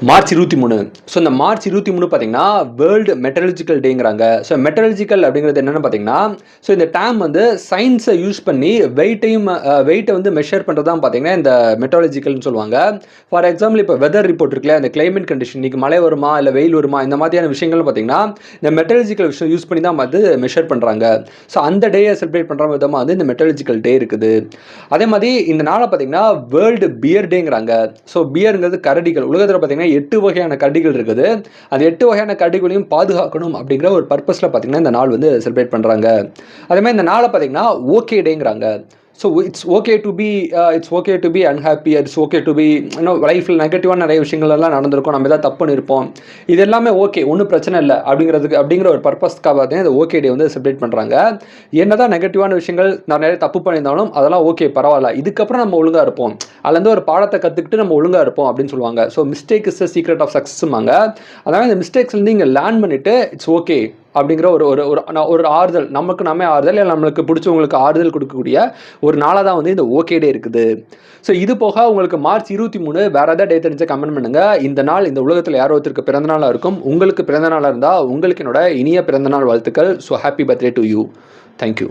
March 23. So இந்த March 23 பார்த்தீங்கன்னா world metallurgical டேங்கிறாங்க. So metallurgical அப்படிங்கிறது என்னென்னு பார்த்தீங்கன்னா, ஸோ இந்த டேம் வந்து சயின்ஸை யூஸ் பண்ணி வெயிட்டை வந்து மெஷர் பண்ணுறது தான் பார்த்தீங்கன்னா இந்த மெட்டலர்ஜிக்கல்னு சொல்லுவாங்க. ஃபார் எக்ஸாம்பிள் இப்போ வெதர் ரிப்போர்ட் இருக்குல்ல, இந்த கிளைமேட் கண்டிஷன், இன்றைக்கி மழை வருமா இல்லை வெயில் வருமா, இந்த மாதிரியான விஷயங்கள் பார்த்தீங்கன்னா இந்த மெட்டலர்ஜிக்கல் விஷயம் யூஸ் பண்ணி தான் வந்து மெஷர் பண்ணுறாங்க. ஸோ அந்த டேயை செலிப்ரேட் பண்ணுற விதமாக வந்து இந்த மெட்டலர்ஜிக்கல் டே இருக்குது. அதே மாதிரி இந்த நாளை பார்த்தீங்கன்னா வேர்ல்டு பியர் டேங்கிறாங்க. ஸோ பியருங்கிறது கரடிகள். உலகத்தில் பார்த்தீங்கன்னா 8 வகையான கரடிகள் இருக்குது. அந்த 8 வகையான கரடிகளையும் பாதுகாக்கணும் அப்படிங்கிற ஒரு பர்பஸில் பார்த்தீங்கன்னா இந்த நாள் வந்து செலிப்ரேட் பண்ணுறாங்க. அதே மாதிரி இந்த நாளை பார்த்தீங்கன்னா ஓகே டேங்கிறாங்க. So it's okay to be unhappy, it's okay to be இன்னும் லைஃப்பில் நெகட்டிவான நிறைய விஷயங்கள்லாம் நடந்திருக்கும், நம்ம எதாவது தப்பு பண்ணியிருப்போம், இது எல்லாமே ஓகே, ஒன்றும் பிரச்சனை இல்லை அப்படிங்கிற ஒரு பர்பஸ்க்காக பார்த்தீங்கன்னா இந்த ஓகே டே வந்து செலிப்ரேட் பண்ணுறாங்க. என்னதான் நெகட்டிவான விஷயங்கள் நான் நிறைய தப்பு பண்ணியிருந்தாலும் அதெல்லாம் ஓகே, பரவாயில்ல, இதுக்கப்புறம் நம்ம ஒழுங்காக இருப்போம், அதுலேருந்து ஒரு பாடத்தை கற்றுக்கிட்டு நம்ம ஒழுங்காக இருப்போம் அப்படின்னு சொல்லுவாங்க. So mistake is the secret of சக்ஸஸ்மாங்க. அதனால் இந்த மிஸ்டேக்ஸ்லேருந்து இங்கே லேர்ன் பண்ணிவிட்டு இட்ஸ் ஓகே அப்படிங்கிற ஒரு ஆறுதல், நமக்கு நாமே ஆறுதல், இல்லை நம்மளுக்கு பிடிச்சவங்களுக்கு ஆறுதல் கொடுக்கக்கூடிய ஒரு நாளாக தான் வந்து இந்த ஓகே டே இருக்குது. ஸோ இது போக உங்களுக்கு மார்ச் 23 வேறு ஏதாவது டே தெரிஞ்ச கமெண்ட் பண்ணுங்கள். இந்த நாள் இந்த உலகத்தில் யாரோ ஒருத்தருக்கு பிறந்த நாளாக இருக்கும். உங்களுக்கு பிறந்த நாளாக இருந்தால் உங்களுக்கு என்னோட இனிய பிறந்தநாள் வாழ்த்துக்கள். So happy birthday to you. Thank you.